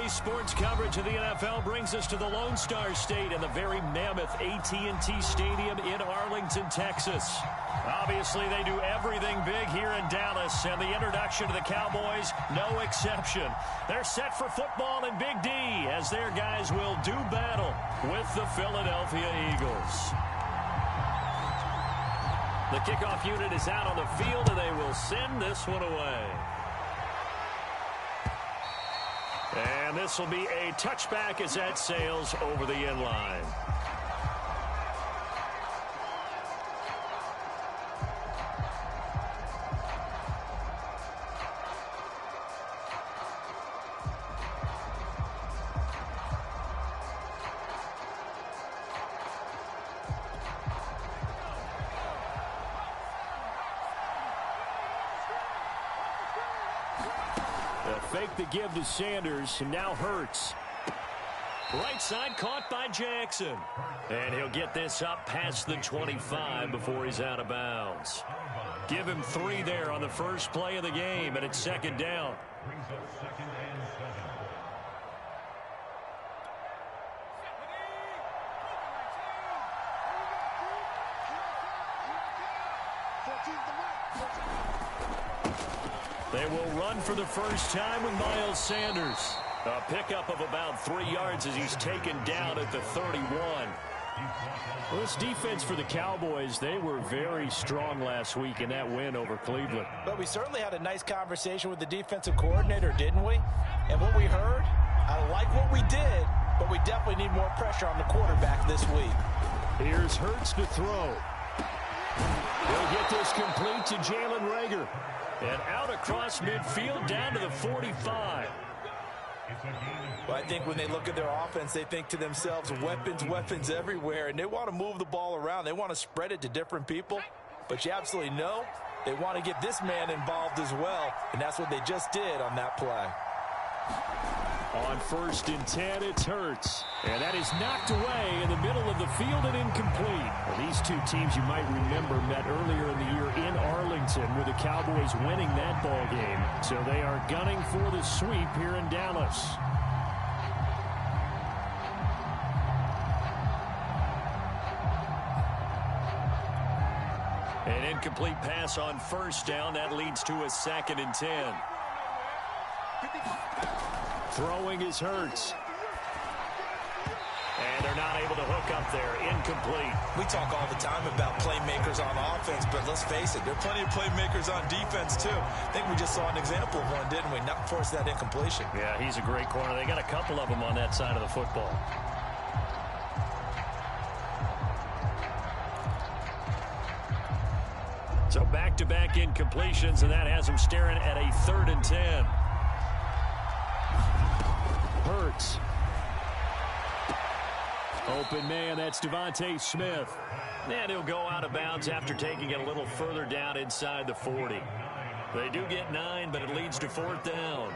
Today's sports coverage of the NFL brings us to the Lone Star State and the very mammoth AT&T Stadium in Arlington, Texas. Obviously, they do everything big here in Dallas, and the introduction to the Cowboys, no exception. They're set for football in Big D as their guys will do battle with the Philadelphia Eagles. The kickoff unit is out on the field, and they will send this one away. And this will be a touchback as that sails over the end line. Fake the give to Sanders, and now Hurts. Right side caught by Jackson. And he'll get this up past the 25 before he's out of bounds. Give him 3 there on the first play of the game, and it's second down. They will run for the first time with Miles Sanders. A pickup of about 3 yards as he's taken down at the 31. Well, this defense for the Cowboys, they were very strong last week in that win over Cleveland. But we certainly had a nice conversation with the defensive coordinator, didn't we? And what we heard, I like what we did, but we definitely need more pressure on the quarterback this week. Here's Hurts to throw. He'll get this complete to Jalen Reagor. And out across midfield down to the 45. Well, I think when they look at their offense, they think to themselves, weapons, weapons everywhere. And they want to move the ball around. They want to spread it to different people. But you absolutely know they want to get this man involved as well. And that's what they just did on that play. On 1st and 10, it's Hurts. And that is knocked away in the middle of the field and incomplete. Well, these two teams you might remember met earlier in the year in Arlington with the Cowboys winning that ball game. So they are gunning for the sweep here in Dallas. An incomplete pass on 1st down. That leads to a 2nd and 10. Throwing is Hurts. And they're not able to hook up there. Incomplete. We talk all the time about playmakers on offense, but let's face it, there are plenty of playmakers on defense, too. I think we just saw an example of one, didn't we? Not force that incompletion. Yeah, he's a great corner. They got a couple of them on that side of the football. So back-to-back incompletions, and that has him staring at a 3rd and 10. Hurts. Open man, that's Devontae Smith. And he'll go out of bounds after taking it a little further down inside the 40. They do get 9, but it leads to 4th down.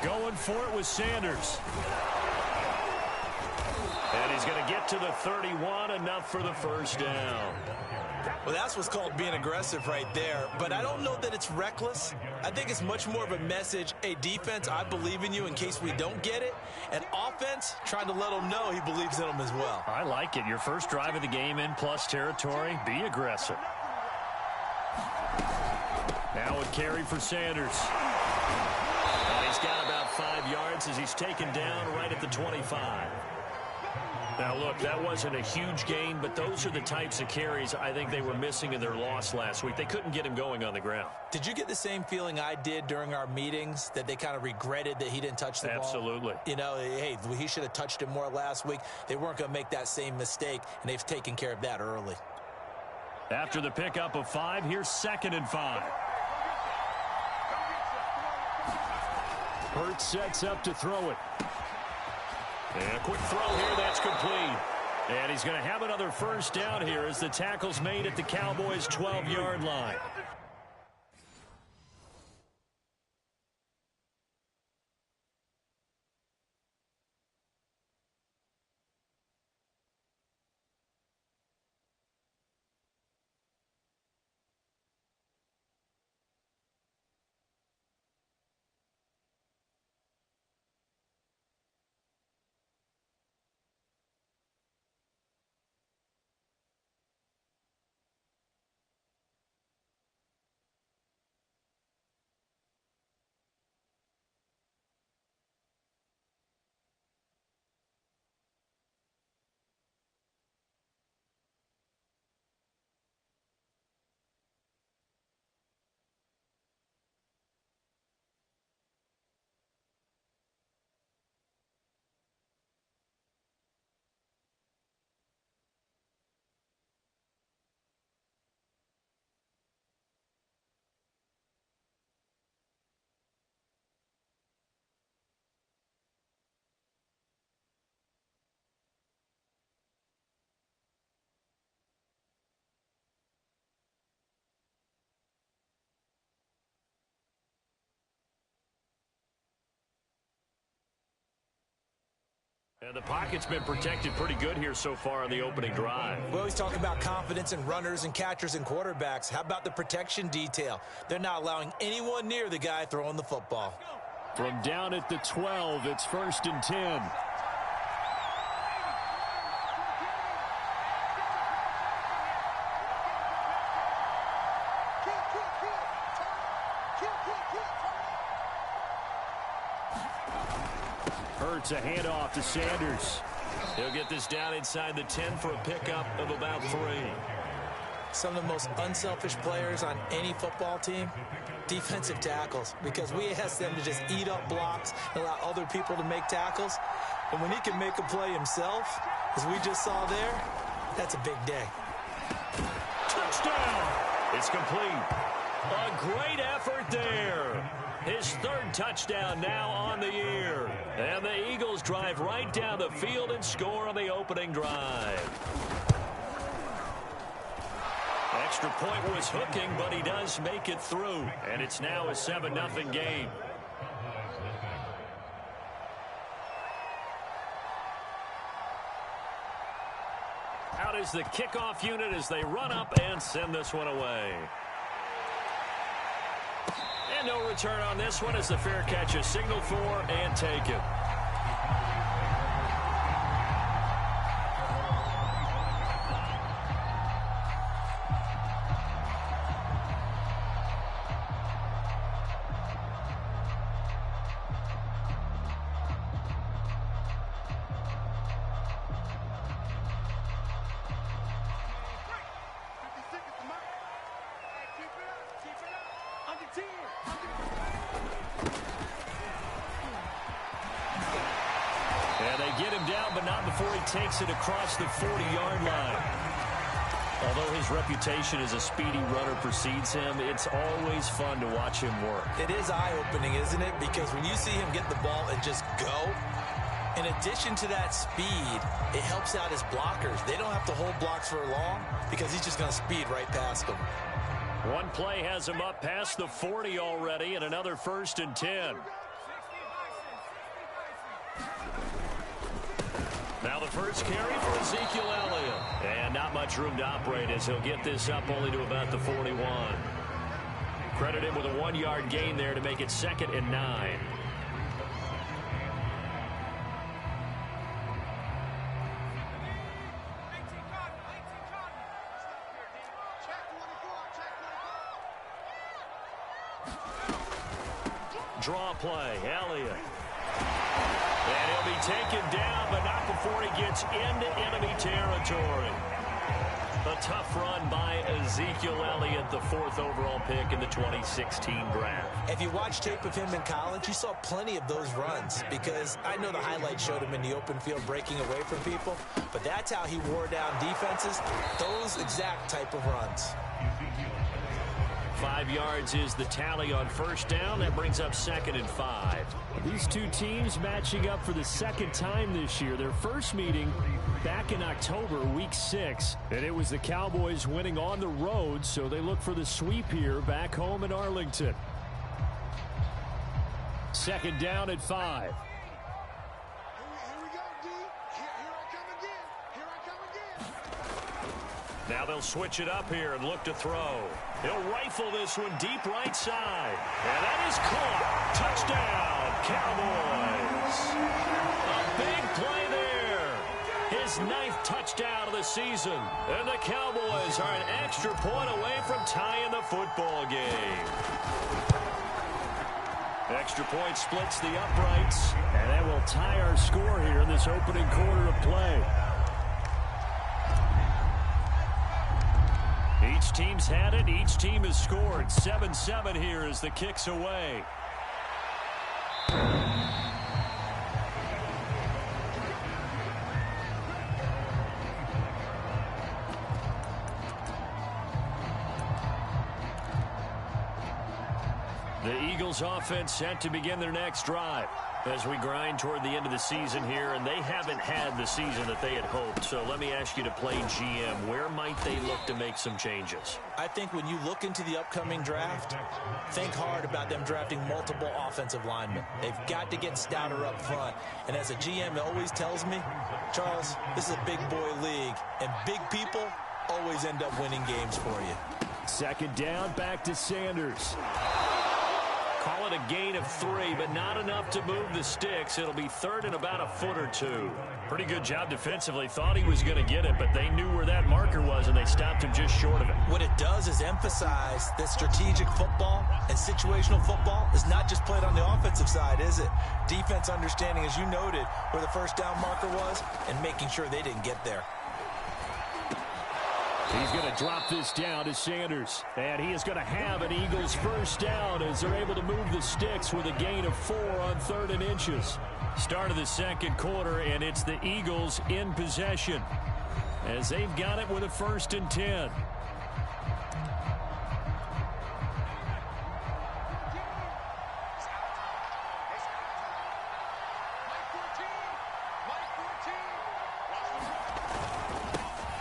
Going for it with Sanders. And he's going to get to the 31, enough for the 1st down. Well, that's what's called being aggressive right there. But I don't know that it's reckless. I think it's much more of a message. Hey, defense, I believe in you in case we don't get it. And offense, trying to let them know he believes in them as well. I like it. Your first drive of the game in plus territory. Be aggressive. Now a carry for Sanders. And he's got about 5 yards as he's taken down right at the 25. Now, look, that wasn't a huge gain, but those are the types of carries I think they were missing in their loss last week. They couldn't get him going on the ground. Did you get the same feeling I did during our meetings, that they kind of regretted that he didn't touch the ball? Absolutely. You know, hey, he should have touched it more last week. They weren't going to make that same mistake, and they've taken care of that early. After the pickup of 5, here's 2nd and 5. Hurts sets up to throw it. And a quick throw here, that's complete. And he's going to have another first down here as the tackle's made at the Cowboys' 12-yard line. And the pocket's been protected pretty good here so far on the opening drive. We always talk about confidence in runners and catchers and quarterbacks. How about the protection detail? They're not allowing anyone near the guy throwing the football. From down at the 12, it's 1st and 10. It's a handoff to Sanders. He'll get this down inside the 10 for a pickup of about 3. Some of the most unselfish players on any football team, defensive tackles, because we ask them to just eat up blocks and allow other people to make tackles. And when he can make a play himself, as we just saw there, that's a big day. Touchdown! It's complete. A great effort there. His 3rd touchdown now on the year. And the Eagles drive right down the field and score on the opening drive. Extra point was hooking, but he does make it through. And it's now a 7-0 game. Out is the kickoff unit as they run up and send this one away. And no return on this one as the fair catch is signaled for and taken. And they get him down, but not before he takes it across the 40-yard line. Although his reputation as a speedy runner precedes him, it's always fun to watch him work. It is eye-opening, isn't it? Because when you see him get the ball and just go, in addition to that speed, it helps out his blockers. They don't have to hold blocks for long because he's just going to speed right past them. One play has him up past the 40 already, and another 1st and 10. Now the first carry for Ezekiel Elliott. And not much room to operate as he'll get this up only to about the 41. Credit him with a 1-yard gain there to make it 2nd and 9. Draw play, Elliott. And he'll be taken down, but not before he gets into enemy territory. A tough run by Ezekiel Elliott, the 4th overall pick in the 2016 draft. If you watch tape of him in college, you saw plenty of those runs because I know the highlights showed him in the open field breaking away from people, but that's how he wore down defenses, those exact type of runs. 5 yards is the tally on first down. That brings up 2nd and 5. These two teams matching up for the second time this year. Their first meeting back in October, week 6. And it was the Cowboys winning on the road, so they look for the sweep here back home in Arlington. 2nd down at 5. Now they'll switch it up here and look to throw. He'll rifle this one deep right side. And that is caught. Touchdown, Cowboys. A big play there. His 9th touchdown of the season. And the Cowboys are an extra point away from tying the football game. Extra point splits the uprights. And that will tie our score here in this opening quarter of play. Each team's had it. Each team has scored. 7-7 here as the kick's away. The Eagles offense set to begin their next drive as we grind toward the end of the season here, and they haven't had the season that they had hoped. So let me ask you to play GM. Where might they look to make some changes? I think when you look into the upcoming draft, think hard about them drafting multiple offensive linemen. They've got to get stouter up front. And as a GM always tells me, Charles, this is a big boy league, and big people always end up winning games for you. 2nd down, back to Sanders. Call it a gain of 3, but not enough to move the sticks. It'll be 3rd and about a foot or 2. Pretty good job defensively. Thought he was going to get it, but they knew where that marker was, and they stopped him just short of it. What it does is emphasize that strategic football and situational football is not just played on the offensive side, is it? Defense understanding, as you noted, where the first down marker was and making sure they didn't get there. He's going to drop this down to Sanders. And he is going to have an Eagles first down as they're able to move the sticks with a gain of 4 on 3rd and inches. Start of the second quarter, and it's the Eagles in possession as they've got it with a 1st and 10.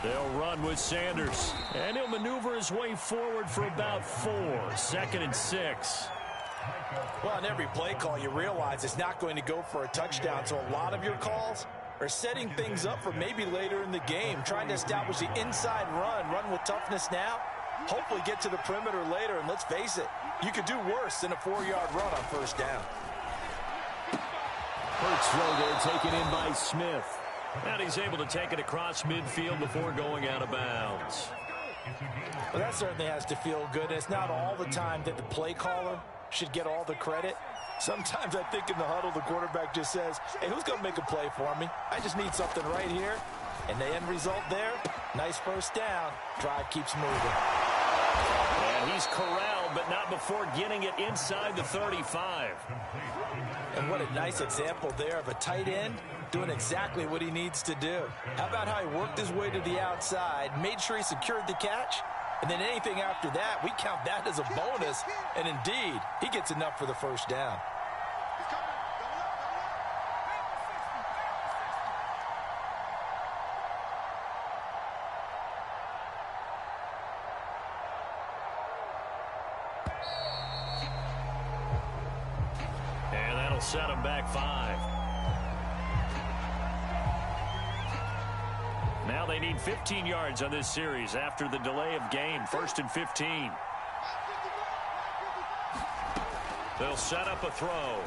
They'll run with Sanders, and he'll maneuver his way forward for about 4. 2nd and 6. Well, on every play call, you realize it's not going to go for a touchdown, so a lot of your calls are setting things up for maybe later in the game, trying to establish the inside run with toughness now, hopefully get to the perimeter later, and let's face it, you could do worse than a 4-yard run on first down. Hurts throw there, taken in by Smith. And he's able to take it across midfield before going out of bounds. Well, that certainly has to feel good. It's not all the time that the play caller should get all the credit. Sometimes I think in the huddle, the quarterback just says, hey, who's going to make a play for me? I just need something right here. And the end result there, nice first down. Drive keeps moving. And he's corralled, but not before getting it inside the 35. And what a nice example there of a tight end doing exactly what he needs to do. How about how he worked his way to the outside, made sure he secured the catch, and then anything after that, we count that as a bonus. And indeed, he gets enough for the first down. And that'll set him back 5. Now they need 15 yards on this series after the delay of game. 1st and 15. They'll set up a throw.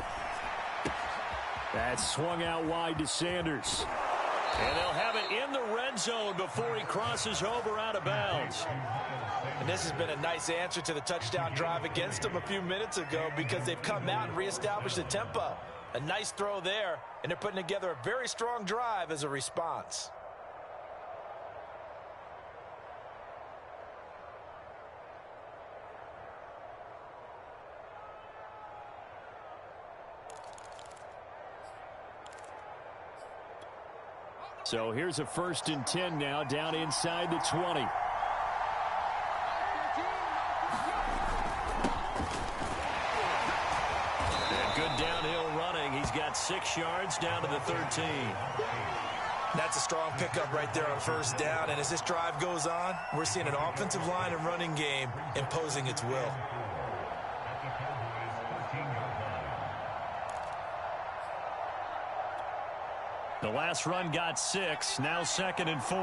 That swung out wide to Sanders. And they'll have it in the red zone before he crosses over out of bounds. And this has been a nice answer to the touchdown drive against them a few minutes ago because they've come out and reestablished the tempo. A nice throw there, and they're putting together a very strong drive as a response. So here's a 1st and 10 now, down inside the 20. 6 yards down to the 13. That's a strong pickup right there on first down. And as this drive goes on, we're seeing an offensive line and running game imposing its will. The last run got 6. Now 2nd and 4.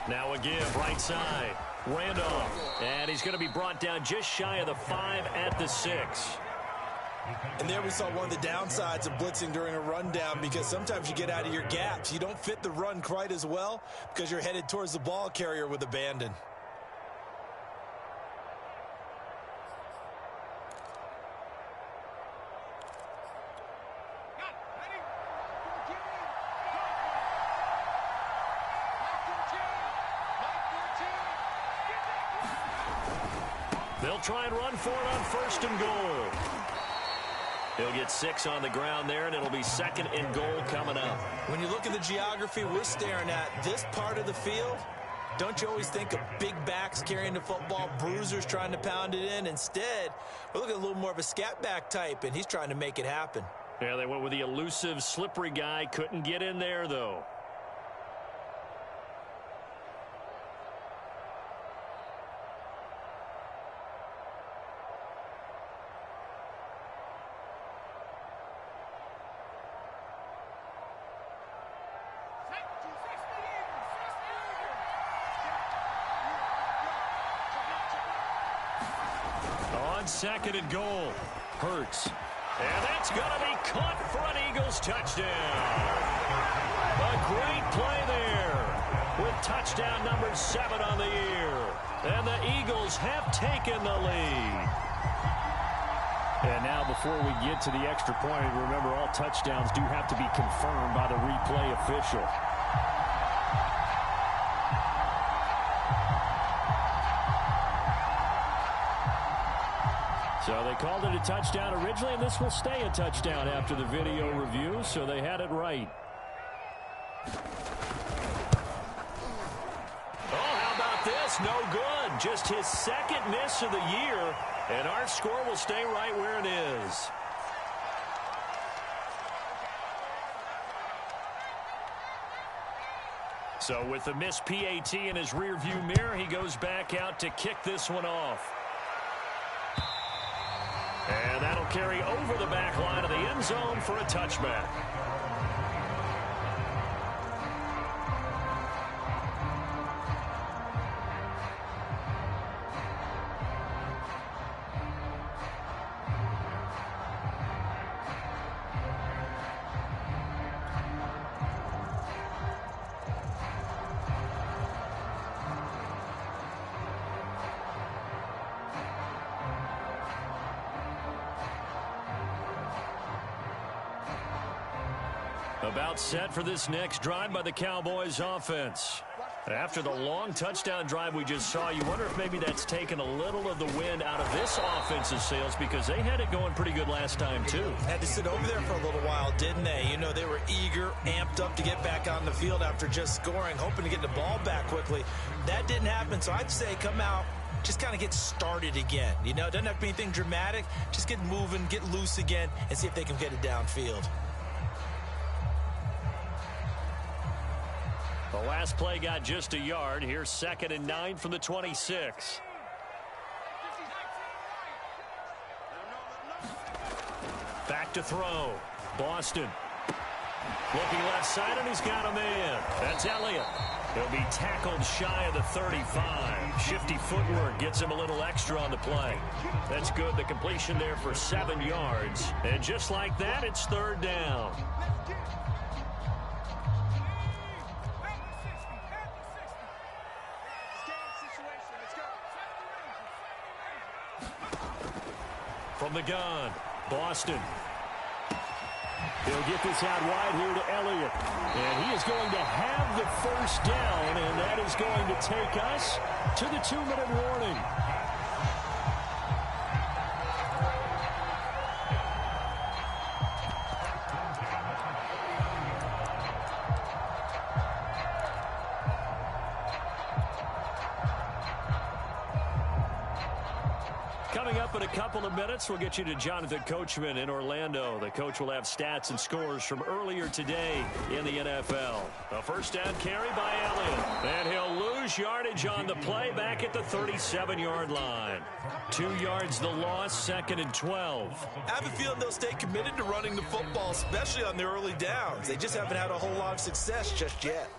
Now a give right side. Randolph. And he's going to be brought down just shy of the 5 at the 6. And there we saw one of the downsides of blitzing during a rundown, because sometimes you get out of your gaps. You don't fit the run quite as well because you're headed towards the ball carrier with abandon. They'll try and run for it on 1st and goal. He'll get 6 on the ground there, and it'll be 2nd and goal coming up. When you look at the geography we're staring at, this part of the field, don't you always think of big backs carrying the football, bruisers trying to pound it in? Instead, we're looking at a little more of a scat back type, and he's trying to make it happen. Yeah, they went with the elusive, slippery guy. Couldn't get in there, though. On 2nd and goal, Hurts. And that's going to be caught for an Eagles touchdown. A great play there with touchdown number 7 on the year. And the Eagles have taken the lead. And now before we get to the extra point, remember all touchdowns do have to be confirmed by the replay official. So they called it a touchdown originally, and this will stay a touchdown after the video review, so they had it right. Oh, how about this? No good. Just his 2nd miss of the year, and our score will stay right where it is. So with the missed PAT in his rearview mirror, he goes back out to kick this one off. And that'll carry over the back line of the end zone for a touchback. About set for this next drive by the Cowboys offense. After the long touchdown drive we just saw, you wonder if maybe that's taken a little of the wind out of this offense's sails, because they had it going pretty good last time too. Had to sit over there for a little while, didn't they? You know, they were eager, amped up to get back on the field after just scoring, hoping to get the ball back quickly. That didn't happen, so I'd say come out, just kind of get started again. You know, it doesn't have to be anything dramatic. Just get moving, get loose again, and see if they can get it downfield. The last play got just a yard. Here's 2nd and 9 from the 26. Back to throw. Boston. Looking left side, and he's got a man. That's Elliott. He'll be tackled shy of the 35. Shifty footwork gets him a little extra on the play. That's good. The completion there for 7 yards. And just like that, it's 3rd down. From the gun, Boston. He'll get this out wide here to Elliott. And he is going to have the 1st down, and that is going to take us to the 2-minute warning. Coming up in a couple of minutes, we'll get you to Jonathan Coachman in Orlando. The coach will have stats and scores from earlier today in the NFL. A first down carry by Elliott. And he'll lose yardage on the play back at the 37-yard line. 2 yards the loss, 2nd and 12. I have a feeling they'll stay committed to running the football, especially on the early downs. They just haven't had a whole lot of success just yet.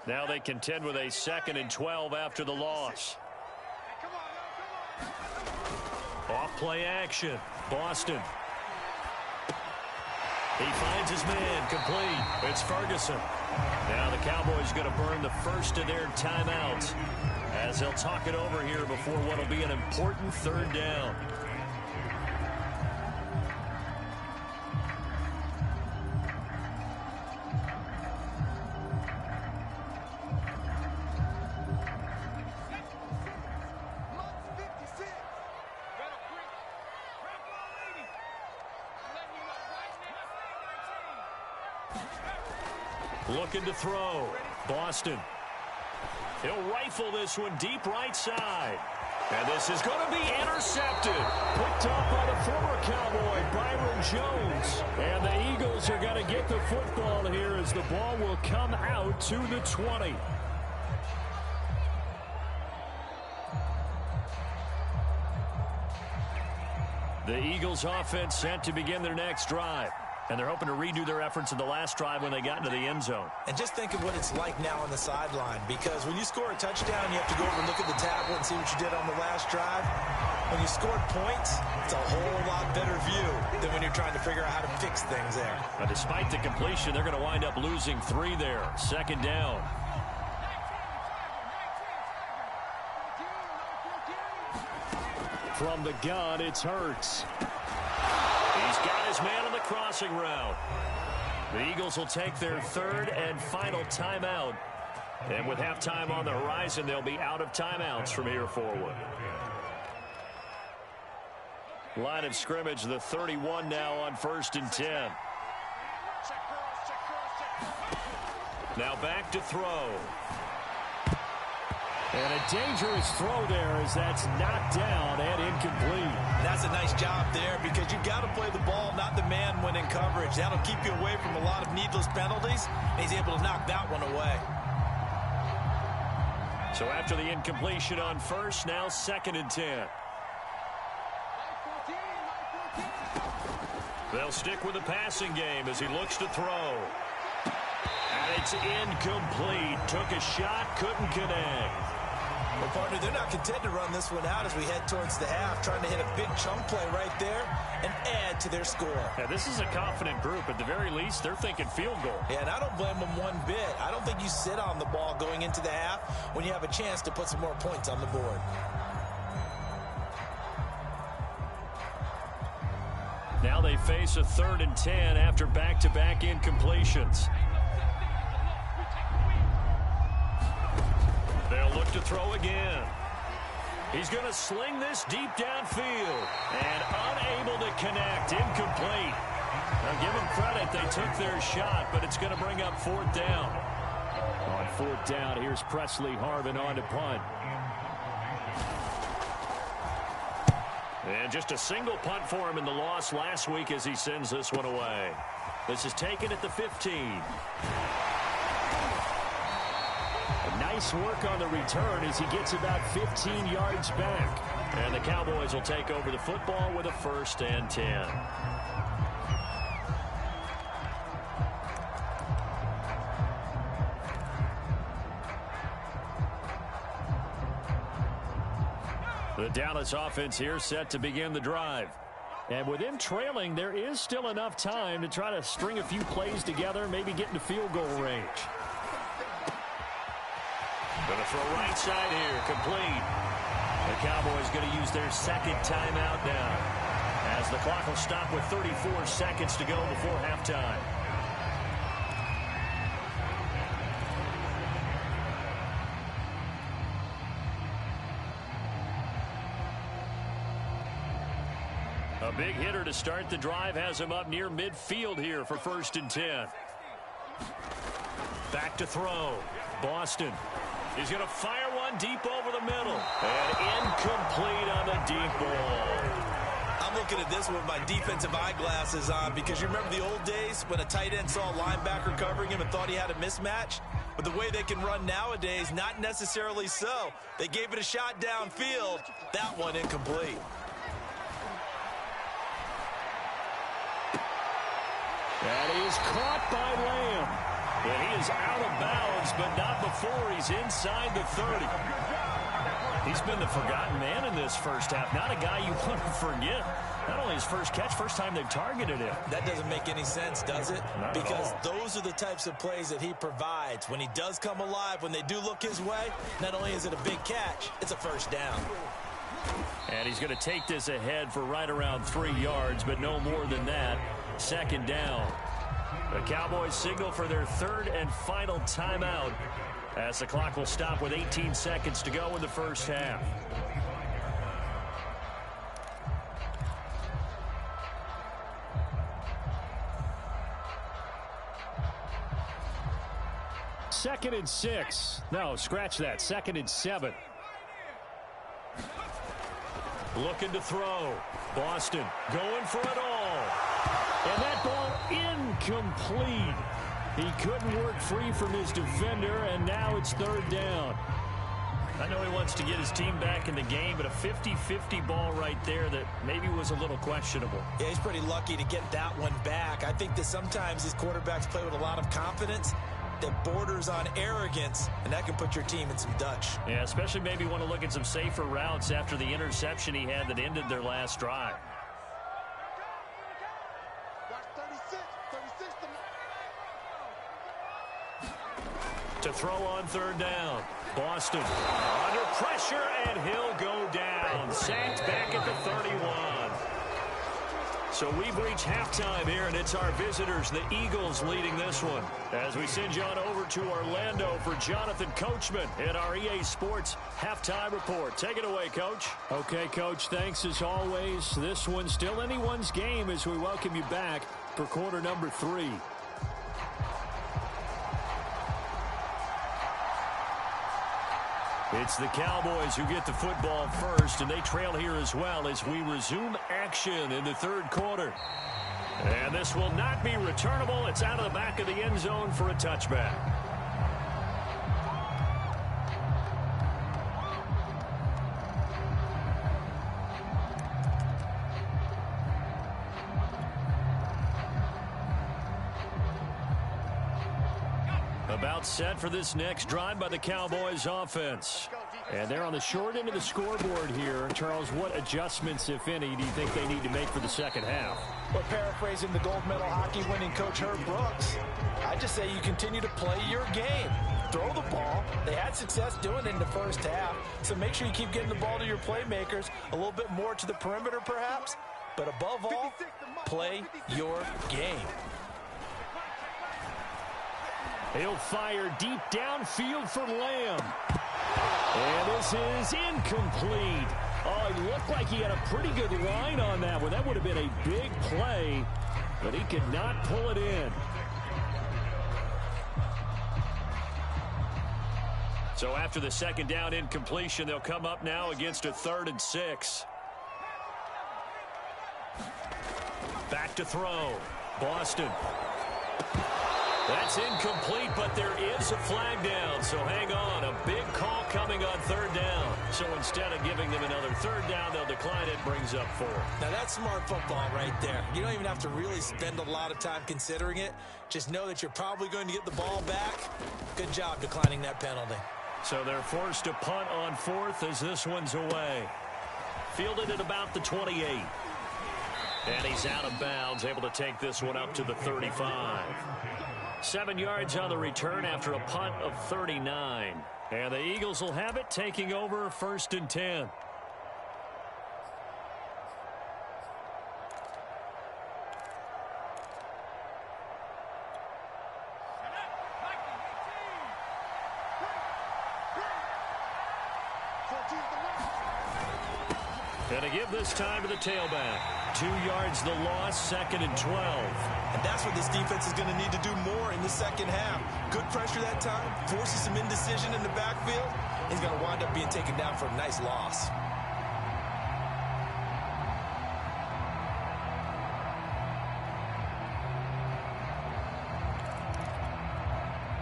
Now they contend with a 2nd and 12 after the loss. Off play action. Boston. He finds his man complete. It's Ferguson. Now the Cowboys going to burn the first of their timeouts as they'll talk it over here before what will be an important 3rd down. Looking to throw. Boston. He'll rifle this one deep right side. And this is going to be intercepted. Picked off by the former Cowboy, Byron Jones. And the Eagles are going to get the football here as the ball will come out to the 20. The Eagles offense set to begin their next drive. And they're hoping to redo their efforts in the last drive when they got into the end zone. And just think of what it's like now on the sideline, because when you score a touchdown, you have to go over and look at the tablet and see what you did on the last drive. When you scored points, it's a whole lot better view than when you're trying to figure out how to fix things there. But despite the completion, they're going to wind up losing 3 there. 2nd down. From the gun, it's Hurts. He's got his man on the crossing route. The Eagles will take their 3rd and final timeout. And with halftime on the horizon, they'll be out of timeouts from here forward. Line of scrimmage, the 31 now on 1st and 10. Now back to throw. And a dangerous throw there as that's knocked down and incomplete. That's a nice job there because you've got to play the ball, not the man when in coverage. That'll keep you away from a lot of needless penalties. And he's able to knock that one away. So after the incompletion on 1st, now 2nd and 10. They'll stick with the passing game as he looks to throw. And it's incomplete. Took a shot, couldn't connect. Well, partner, they're not content to run this one out as we head towards the half, trying to hit a big chunk play right there and add to their score. Yeah, this is a confident group. At the very least, they're thinking field goal. Yeah, and I don't blame them one bit. I don't think you sit on the ball going into the half when you have a chance to put some more points on the board. Now they face a 3rd and 10 after back-to-back incompletions. They'll look to throw again. He's going to sling this deep downfield and unable to connect. Incomplete. Now give them credit. They took their shot, but it's going to bring up 4th down. On 4th down, here's Presley Harvin on to punt. And just a single punt for him in the loss last week as he sends this one away. This is taken at the 15. Nice work on the return as he gets about 15 yards back. And the Cowboys will take over the football with a 1st and 10. The Dallas offense here set to begin the drive. And with them trailing, there is still enough time to try to string a few plays together, maybe get into field goal range. Going to throw right side here, complete. The Cowboys going to use their 2nd timeout now, as the clock will stop with 34 seconds to go before halftime. A big hitter to start the drive has him up near midfield here for 1st and 10. Back to throw. Boston. He's going to fire one deep over the middle. And incomplete on the deep ball. I'm looking at this with my defensive eyeglasses on because you remember the old days when a tight end saw a linebacker covering him and thought he had a mismatch? But the way they can run nowadays, not necessarily so. They gave it a shot downfield. That one incomplete. And he is caught by Lamb. And he is out of bounds, but not before he's inside the 30. He's been the forgotten man in this first half. Not a guy you want to forget. Not only his first catch, first time they've targeted him. That doesn't make any sense, does it? Not because at all. those are the types of plays that he provides. When he does come alive, when they do look his way, not only is it a big catch, it's a first down. And he's going to take this ahead for right around 3 yards, but no more than that. 2nd down. The Cowboys signal for their 3rd and final timeout as the clock will stop with 18 seconds to go in the first half. Second and 6. No, scratch that. 2nd and 7. Looking to throw. Boston going for it all. And that ball incomplete. He couldn't work free from his defender, and now it's 3rd down. I know he wants to get his team back in the game, but a 50-50 ball right there that maybe was a little questionable. Yeah, he's pretty lucky to get that one back. I think that sometimes these quarterbacks play with a lot of confidence that borders on arrogance, and that can put your team in some Dutch. Yeah, especially maybe want to look at some safer routes after the interception he had that ended their last drive. To throw on 3rd down. Boston under pressure, and he'll go down. Sacked back at the 31. So we've reached halftime here, and it's our visitors, the Eagles, leading this one. As we send you on over to Orlando for Jonathan Coachman in our EA Sports Halftime Report. Take it away, Coach. Okay, Coach, thanks as always. This one's still anyone's game as we welcome you back for quarter number 3. It's the Cowboys who get the football first, and they trail here as well as we resume action in the 3rd quarter. And this will not be returnable. It's out of the back of the end zone for a touchback. About set for this next drive by the Cowboys offense. And they're on the short end of the scoreboard here. Charles, what adjustments, if any, do you think they need to make for the second half? Well, paraphrasing the gold medal hockey winning coach Herb Brooks, I just say you continue to play your game. Throw the ball. They had success doing it in the first half, so make sure you keep getting the ball to your playmakers, a little bit more to the perimeter perhaps, but above all, play your game. He'll fire deep downfield for Lamb. And this is incomplete. Oh, it looked like he had a pretty good line on that one. That would have been a big play, but he could not pull it in. So after the 2nd down incompletion, they'll come up now against a 3rd and 6. Back to throw. Boston. That's incomplete, but there is a flag down, so hang on. A big call coming on 3rd down. So instead of giving them another 3rd down, they'll decline it, brings up 4. Now that's smart football right there. You don't even have to really spend a lot of time considering it. Just know that you're probably going to get the ball back. Good job declining that penalty. So they're forced to punt on 4th as this one's away. Fielded at about the 28. And he's out of bounds, able to take this one up to the 35. 7 yards on the return after a punt of 39. And the Eagles will have it, taking over 1st and 10. And to give this time to the tailback. 2 yards the loss, 2nd and 12. And that's what this defense is going to need to do more in the second half. Good pressure that time, forces some indecision in the backfield. He's going to wind up being taken down for a nice loss.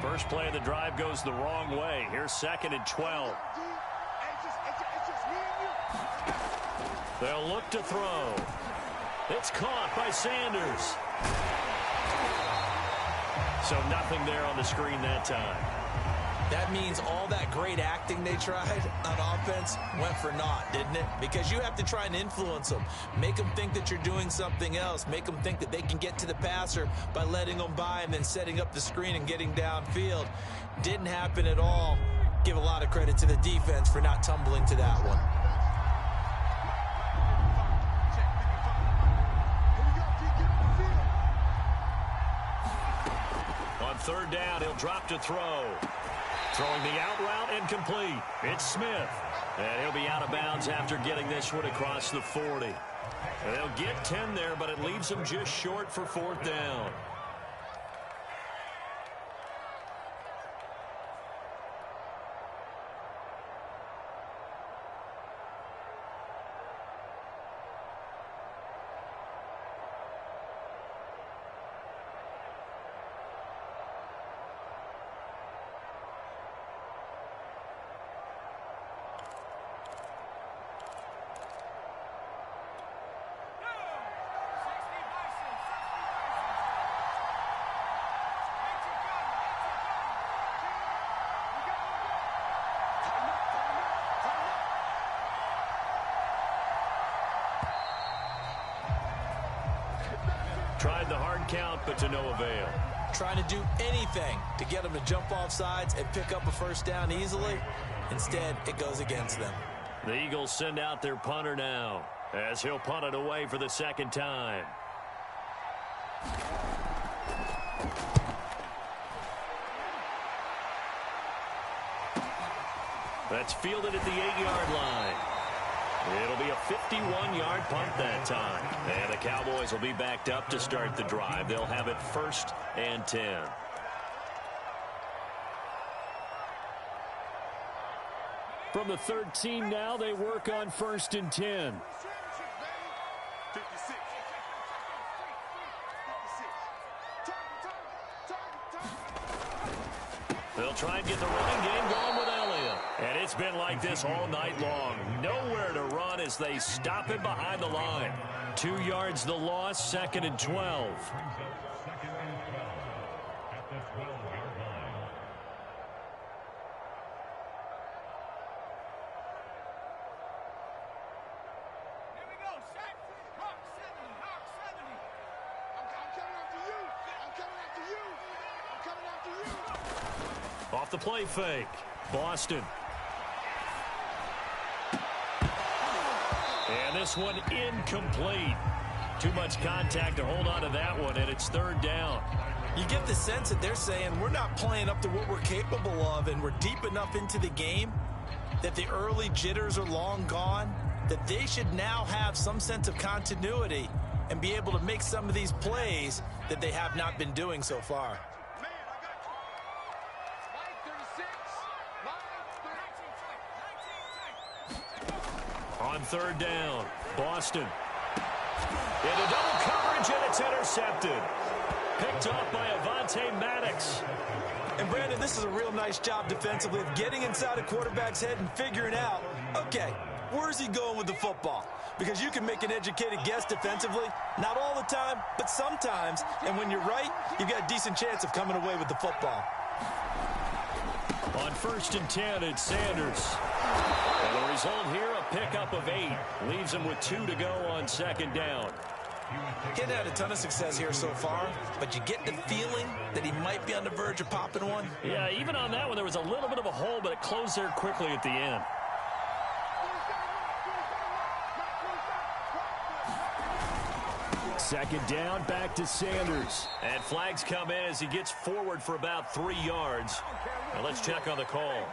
First play of the drive goes the wrong way. Here's 2nd and 12. They'll look to throw. It's caught by Sanders. So nothing there on the screen that time. That means all that great acting they tried on offense went for naught, didn't it? Because you have to try and influence them. Make them think that you're doing something else. Make them think that they can get to the passer by letting them by and then setting up the screen and getting downfield. Didn't happen at all. Give a lot of credit to the defense for not tumbling to that one. On 3rd down, he'll drop to throw. Throwing the out route incomplete. It's Smith. And he'll be out of bounds after getting this one across the 40. And they'll get 10 there, but it leaves them just short for 4th down. Tried the hard count, but to no avail. Trying to do anything to get them to jump off sides and pick up a 1st down easily. Instead, it goes against them. The Eagles send out their punter now, as he'll punt it away for the 2nd time. That's fielded at the 8-yard line. It'll be a 51-yard punt that time. And the Cowboys will be backed up to start the drive. They'll have it 1st and 10. From the 13 now, they work on 1st and 10. They'll try and get the running game going with Elliott. And it's been like this all night long. Nowhere to run as they stop him behind the line. 2 yards the loss, 2nd and 12. Off the play fake. Boston. And this one incomplete. Too much contact to hold on to that one, and it's 3rd down. You get the sense that they're saying we're not playing up to what we're capable of, and we're deep enough into the game that the early jitters are long gone, that they should now have some sense of continuity and be able to make some of these plays that they have not been doing so far. On 3rd down, Boston. Into double coverage, and it's intercepted. Picked off by Avonte Maddox. And, Brandon, this is a real nice job defensively of getting inside a quarterback's head and figuring out, okay, where's he going with the football? Because you can make an educated guess defensively, not all the time, but sometimes. And when you're right, you've got a decent chance of coming away with the football. On 1st and 10, it's Sanders. And the result here, a pickup of 8. Leaves him with 2 to go on 2nd down. He hadn't had a ton of success here so far, but you get the feeling that he might be on the verge of popping one. Yeah, even on that one, there was a little bit of a hole, but it closed there quickly at the end. Second down, back to Sanders. And flags come in as he gets forward for about 3 yards. Now let's check on the call.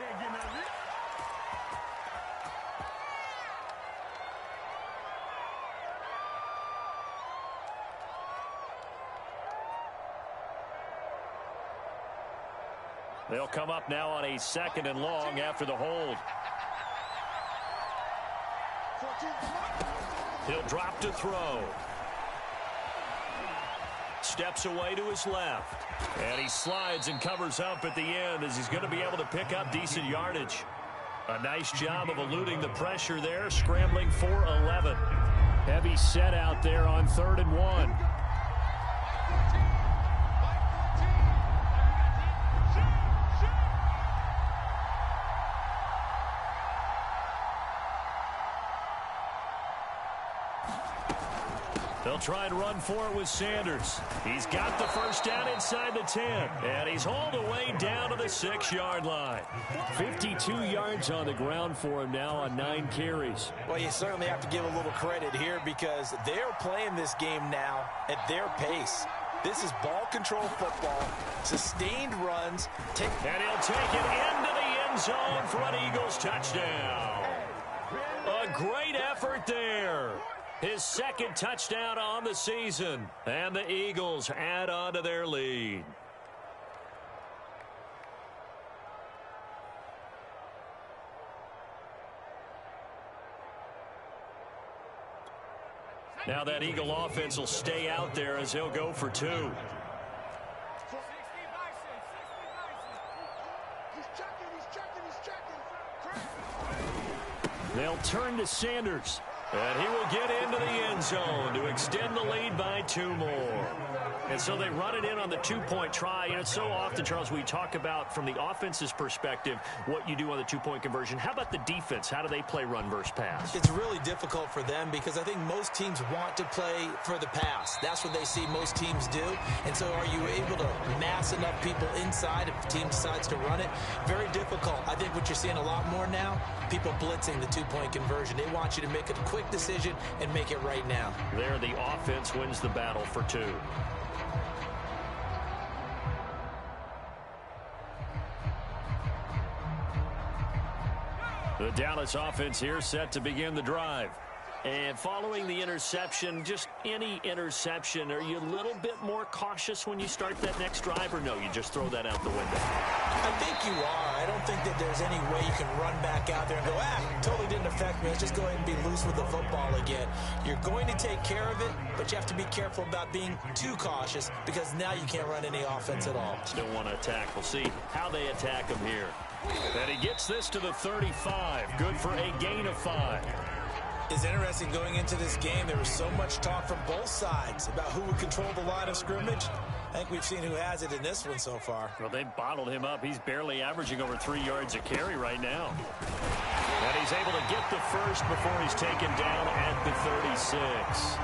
They'll come up now on a 2nd and long after the hold. He'll drop to throw. Steps away to his left. And he slides and covers up at the end as he's going to be able to pick up decent yardage. A nice job of eluding the pressure there, scrambling for 11. Heavy set out there on 3rd and 1. They'll try and run for it with Sanders. He's got the first down inside the 10. And he's hauled away down to the 6-yard line. 52 yards on the ground for him now on 9 carries. Well, you certainly have to give a little credit here because they're playing this game now at their pace. This is ball control football, sustained runs. And he'll take it into the end zone for an Eagles touchdown. A great effort there. His 2nd touchdown on the season. And the Eagles add on to their lead. Now that Eagle offense will stay out there as he'll go for 2. They'll turn to Sanders. And he will get into the end zone to extend the lead by 2 more. And so they run it in on the 2-point try. And it's so often, Charles, we talk about from the offense's perspective what you do on the 2-point conversion. How about the defense? How do they play run versus pass? It's really difficult for them because I think most teams want to play for the pass. That's what they see most teams do. And so are you able to mass enough people inside if the team decides to run it? Very difficult. I think what you're seeing a lot more now, people blitzing the 2-point conversion. They want you to make a quick decision and make it right now. There, the offense wins the battle for 2. The Dallas offense here set to begin the drive. And following the interception, just any interception, are you a little bit more cautious when you start that next drive, or no, you just throw that out the window? I think you are. I don't think that there's any way you can run back out there and go, totally didn't affect me. Let's just go ahead and be loose with the football again. You're going to take care of it, but you have to be careful about being too cautious because now you can't run any offense at all. Still want to attack. We'll see how they attack him here. And he gets this to the 35. Good for a gain of 5. It's interesting going into this game. There was so much talk from both sides about who would control the line of scrimmage. I think we've seen who has it in this one so far. Well, they bottled him up. He's barely averaging over 3 yards a carry right now. And he's able to get the first before he's taken down at the 36.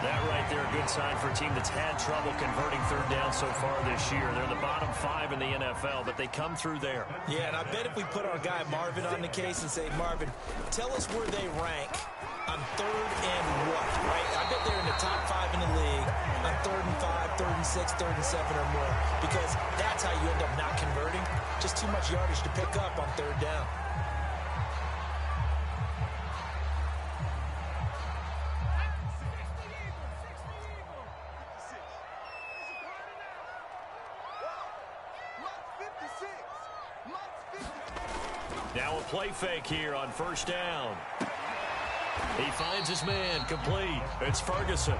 That right there, a good sign for a team that's had trouble converting 3rd down so far this year. They're in the bottom 5 in the NFL, but they come through there. Yeah, and I bet if we put our guy Marvin on the case and say, Marvin, tell us where they rank on 3rd and what, right? I bet they're in the top 5 in the league on 3rd and 5, 3rd and 6, 3rd and 7 or more, because that's how you end up not converting. Just too much yardage to pick up on 3rd down. Now a play fake here on 1st down. He finds his man complete. It's Ferguson.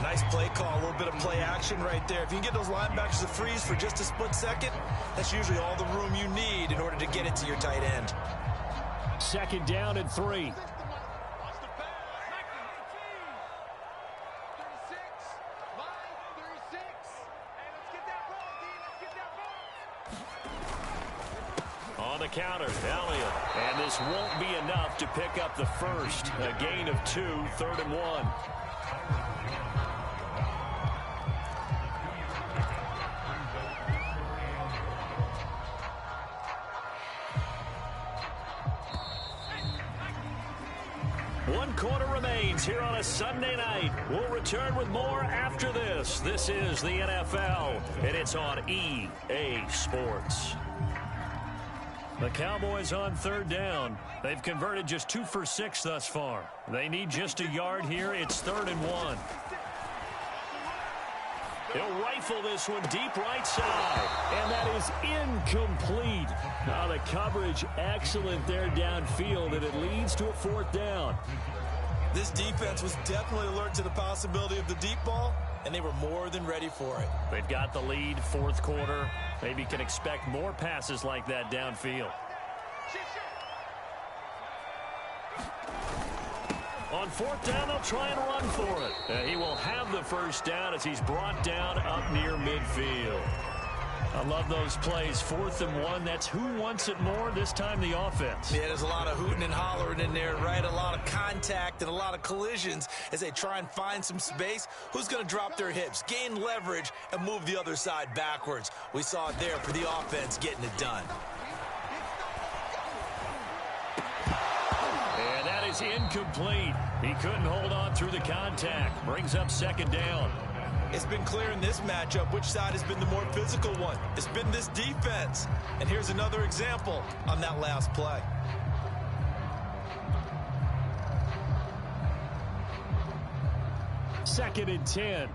Nice play call, a little bit of play action right there. If you can get those linebackers to freeze for just a split second, that's usually all the room you need in order to get it to your tight end. 2nd down and 3. On the counter, Elliott. And this won't be enough to pick up the first. A gain of 2, 3rd and 1. One quarter remains here on a Sunday night. We'll return with more after this. This is the NFL, and it's on EA Sports. The Cowboys on 3rd down. They've converted just 2 for 6 thus far. They need just a yard here. It's 3rd and 1. He'll rifle this one deep right side. And that is incomplete. The coverage excellent there downfield, and it leads to a 4th down. This defense was definitely alert to the possibility of the deep ball, and they were more than ready for it. They've got the lead, 4th quarter. Maybe can expect more passes like that downfield. On 4th down, they'll try and run for it. He will have the 1st down as he's brought down up near midfield. I love those plays. 4th and 1. That's who wants it more, this time the offense. Yeah, there's a lot of hooting and hollering in there, right? A lot of contact and a lot of collisions as they try and find some space. Who's going to drop their hips, gain leverage, and move the other side backwards? We saw it there for the offense getting it done. And that is incomplete. He couldn't hold on through the contact. Brings up 2nd down. It's been clear in this matchup which side has been the more physical one. It's been this defense. And here's another example on that last play. Second and 10.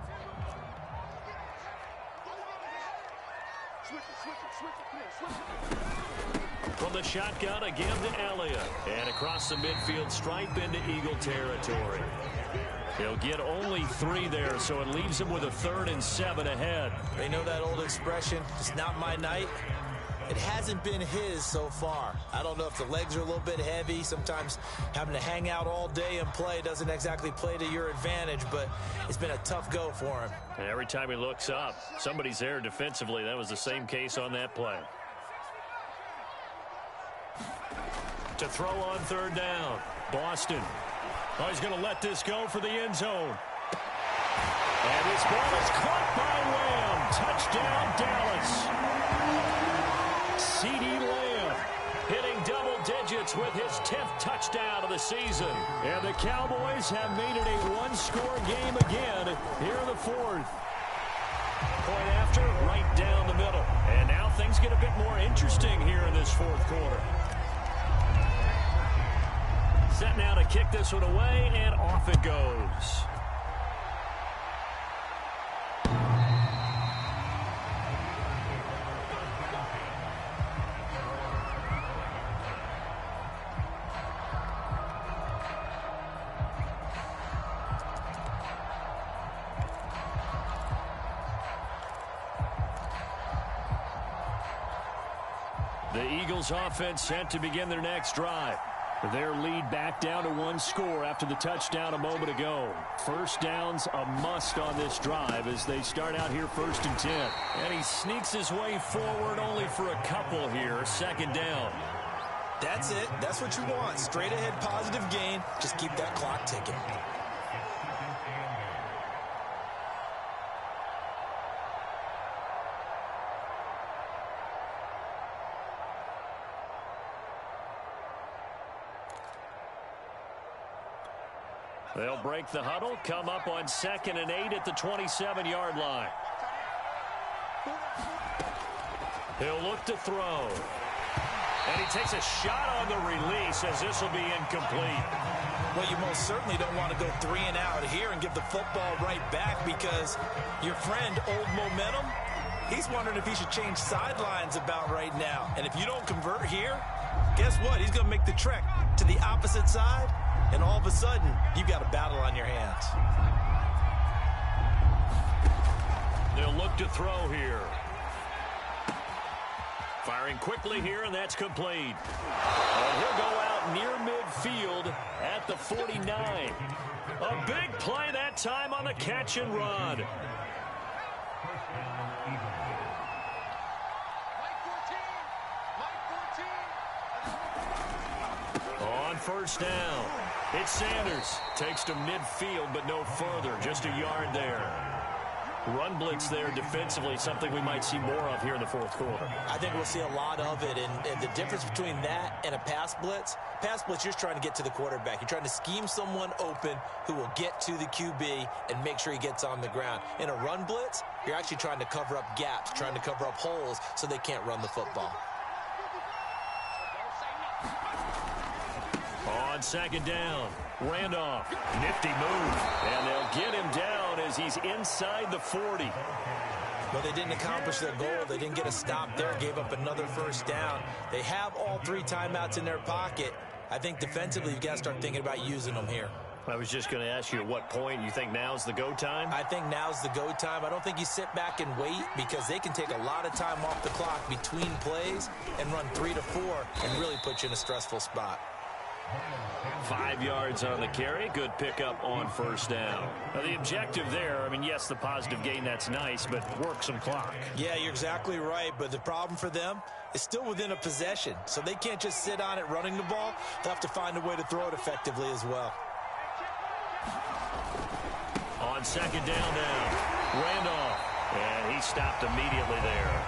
From the shotgun, again to Elliott. And across the midfield stripe into Eagle territory. He'll get only 3 there, so it leaves him with a 3rd and 7 ahead. They know that old expression, it's not my night. It hasn't been his so far. I don't know if the legs are a little bit heavy. Sometimes having to hang out all day and play doesn't exactly play to your advantage, but it's been a tough go for him. And every time he looks up, somebody's there defensively. That was the same case on that play. To throw on 3rd down, Boston. Oh, he's going to let this go for the end zone. And this ball is caught by Lamb. Touchdown, Dallas. CeeDee Lamb hitting double digits with his 10th touchdown of the season. And the Cowboys have made it a 1-score game again here in the 4th. Point after, right down the middle. And now things get a bit more interesting here in this 4th quarter. Set now to kick this one away, and off it goes. The Eagles offense set to begin their next drive. Their lead back down to 1 score after the touchdown a moment ago. 1st down's a must on this drive as they start out here 1st and 10. And he sneaks his way forward only for a couple here. 2nd down. That's it. That's what you want. Straight ahead positive gain. Just keep that clock ticking. They'll break the huddle, come up on 2nd and 8 at the 27-yard line. He'll look to throw. And he takes a shot on the release as this will be incomplete. Well, you most certainly don't want to go 3 and out here and give the football right back because your friend, Old Momentum, he's wondering if he should change sidelines about right now. And if you don't convert here, guess what? He's going to make the trek to the opposite side. And all of a sudden, you've got a battle on your hands. They'll look to throw here. Firing quickly here, and that's complete. And he'll go out near midfield at the 49. A big play that time on the catch and run. On 1st down, it's Sanders. Takes to midfield, but no further. Just a yard there. Run blitz there defensively, something we might see more of here in the 4th quarter. I think we'll see a lot of it, and the difference between that and a pass blitz, you're just trying to get to the quarterback. You're trying to scheme someone open who will get to the QB and make sure he gets on the ground. In a run blitz, you're actually trying to cover up gaps, trying to cover up holes so they can't run the football. On 2nd down, Randolph, nifty move, and they'll get him down as as he's inside the 40. Well, they didn't accomplish their goal. They didn't get a stop there, gave up another first down. They have all 3 timeouts in their pocket. I think defensively you've got to start thinking about using them here. I was just going to ask you at what point you think now's the go time? I think now's the go time. I don't think you sit back and wait because they can take a lot of time off the clock between plays and run 3 to 4 and really put you in a stressful spot. 5 yards on the carry. Good pickup on first down. Now the objective there, I mean, yes, the positive gain, that's nice, but work some clock. Yeah, you're exactly right, but the problem for them is still within a possession, so they can't just sit on it running the ball. They'll have to find a way to throw it effectively as well. On second down now, Randolph, and he stopped immediately there.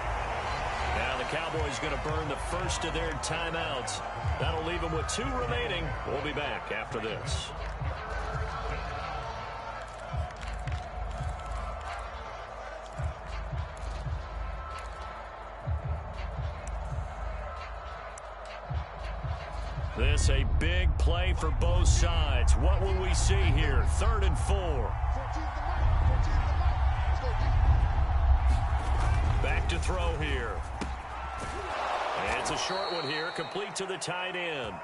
Now the Cowboys going to burn the first of their timeouts. That'll leave them with 2 remaining. We'll be back after this. This a big play for both sides. What will we see here? 3rd and 4. Back to throw here. And it's a short one here, complete to the tight end.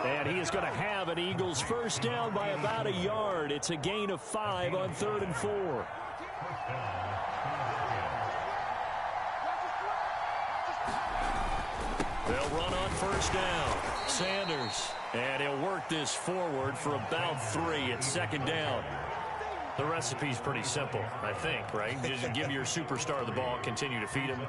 And he is going to have an Eagles first down by about a yard. It's a gain of 5 on 3rd and 4. They'll run on first down. Sanders. And he'll work this forward for about 3 at 2nd down. The recipe's pretty simple, I think, right? Just give your superstar the ball, continue to feed him.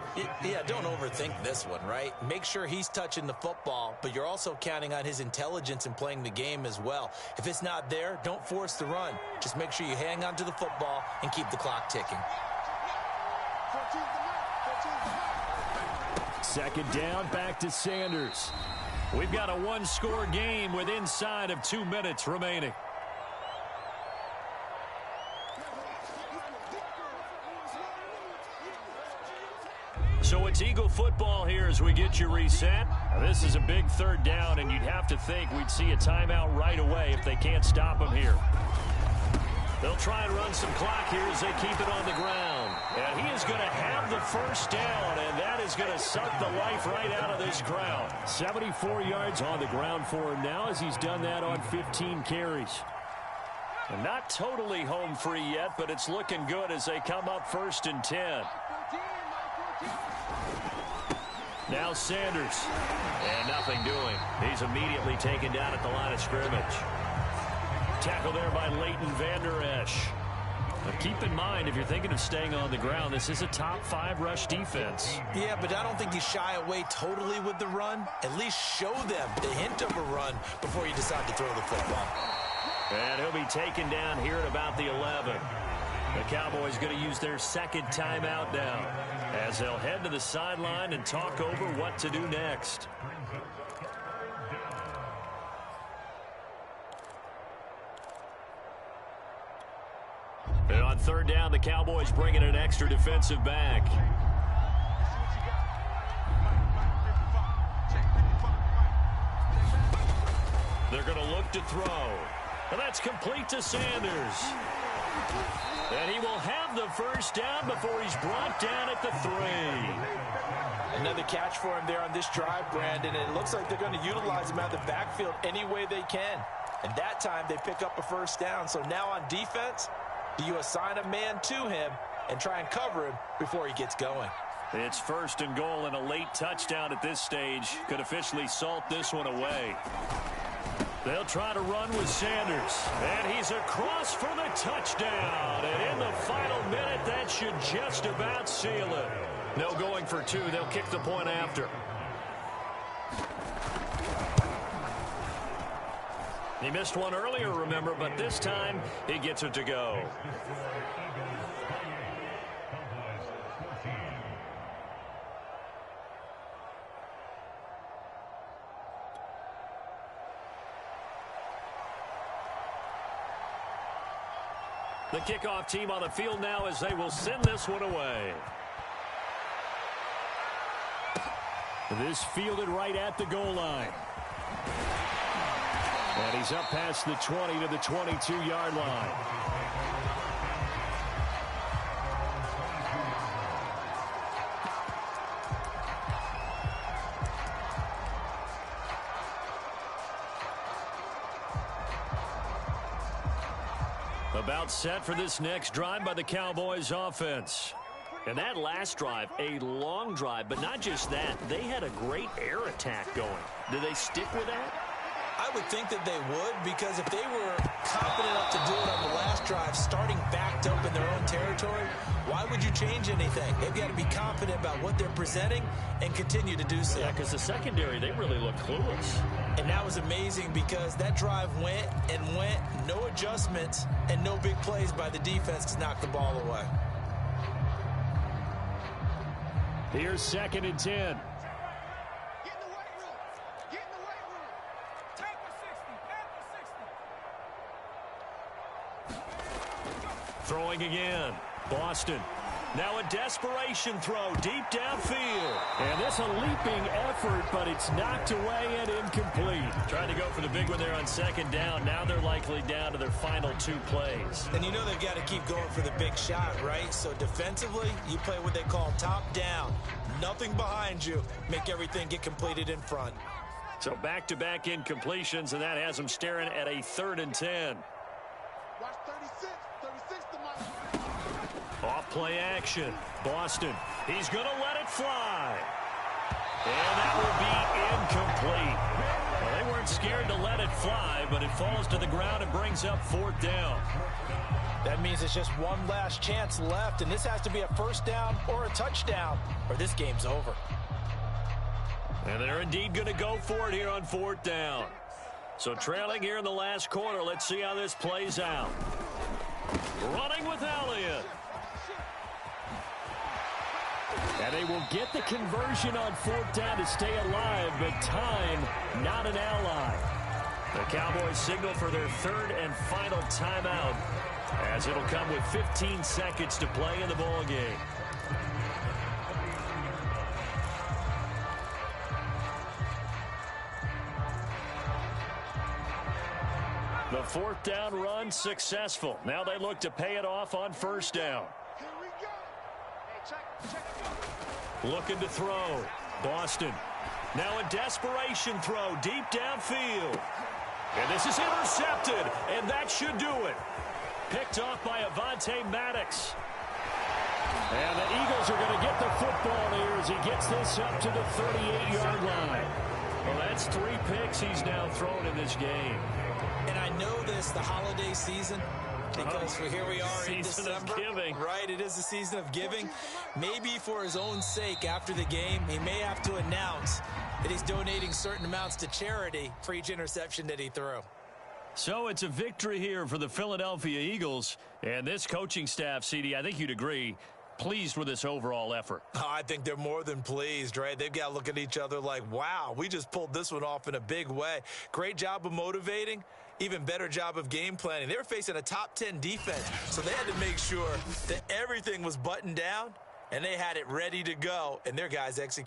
Yeah, don't overthink this one, right? Make sure he's touching the football, but you're also counting on his intelligence in playing the game as well. If it's not there, don't force the run. Just make sure you hang on to the football and keep the clock ticking. 2nd down, back to Sanders. We've got a 1-score game with inside of 2 minutes remaining. So it's Eagle football here as we get you reset. Now, this is a big 3rd down, and you'd have to think we'd see a timeout right away if they can't stop him here. They'll try and run some clock here as they keep it on the ground. And he is going to have the first down, and that is going to suck the life right out of this crowd. 74 yards on the ground for him now as he's done that on 15 carries. And not totally home free yet, but it's looking good as they come up 1st and 10. Now Sanders. And nothing doing. He's immediately taken down at the line of scrimmage. Tackle there by Leighton Vander Esch. Now keep in mind, if you're thinking of staying on the ground, this is a top 5 rush defense. Yeah, but I don't think you shy away totally with the run. At least show them the hint of a run before you decide to throw the football. And he'll be taken down here at about the 11. The Cowboys going to use their 2nd timeout now as they'll head to the sideline and talk over what to do next. And on 3rd down, the Cowboys bring in an extra defensive back. They're going to look to throw. And that's complete to Sanders. And he will have the first down before he's brought down at the 3. Another catch for him there on this drive, Brandon. And it looks like they're going to utilize him out of the backfield any way they can. And that time they pick up a first down. So now on defense, do you assign a man to him and try and cover him before he gets going? It's 1st and goal, and a late touchdown at this stage could officially salt this one away. They'll try to run with Sanders. And he's across for the touchdown. And in the final minute, that should just about seal it. No going for 2. They'll kick the point after. He missed one earlier, remember, but this time he gets it to go. The kickoff team on the field now as they will send this one away. This fielded right at the goal line. And he's up past the 20 to the 22-yard line. About set for this next drive by the Cowboys offense. And that last drive, a long drive, but not just that. They had a great air attack going. Do they stick with that? I would think that they would, because if they were confident enough to do it on the last drive, starting backed up in their own territory, why would you change anything? They've got to be confident about what they're presenting and continue to do so. Yeah, because the secondary, they really look clueless. And that was amazing because that drive went and went, no adjustments, and no big plays by the defense to knock the ball away. Here's 2nd and 10. Throwing again. Boston. Now a desperation throw deep downfield. And this a leaping effort, but it's knocked away and incomplete. Trying to go for the big one there on 2nd down. Now they're likely down to their final 2 plays. And you know they've got to keep going for the big shot, right? So defensively, you play what they call top down. Nothing behind you. Make everything get completed in front. So back-to-back incompletions, and that has them staring at a 3rd and 10. Watch 36 to my... Off play action. Boston. He's going to let it fly. And that will be incomplete. Well, they weren't scared to let it fly, but it falls to the ground and brings up 4th down. That means it's just one last chance left, and this has to be a 1st down or a touchdown, or this game's over. And they're indeed going to go for it here on 4th down. So trailing here in the last quarter, let's see how this plays out. Running with Elliott. And they will get the conversion on 4th down to stay alive, but time not an ally. The Cowboys signal for their 3rd and final timeout, as it'll come with 15 seconds to play in the ball game. The 4th down run successful. Now they look to pay it off on 1st down. Here we go. Hey, check. Looking to throw. Boston. Now a desperation throw deep downfield. And this is intercepted, and that should do it. Picked off by Avonte Maddox. And the Eagles are going to get the football here as he gets this up to the 38-yard line. Well, that's 3 picks he's now thrown in this game. And I know this, the holiday season, because here we are in Season December. of giving. Right, it is the season of giving. Maybe for his own sake after the game, he may have to announce that he's donating certain amounts to charity for each interception that he threw. So it's a victory here for the Philadelphia Eagles. And this coaching staff, CD, I think you'd agree, pleased with this overall effort. Oh, I think they're more than pleased, right? They've got to look at each other like, wow, we just pulled this one off in a big way. Great job of motivating. Even better job of game planning. They were facing a top 10 defense, so they had to make sure that everything was buttoned down, and they had it ready to go, and their guys executed.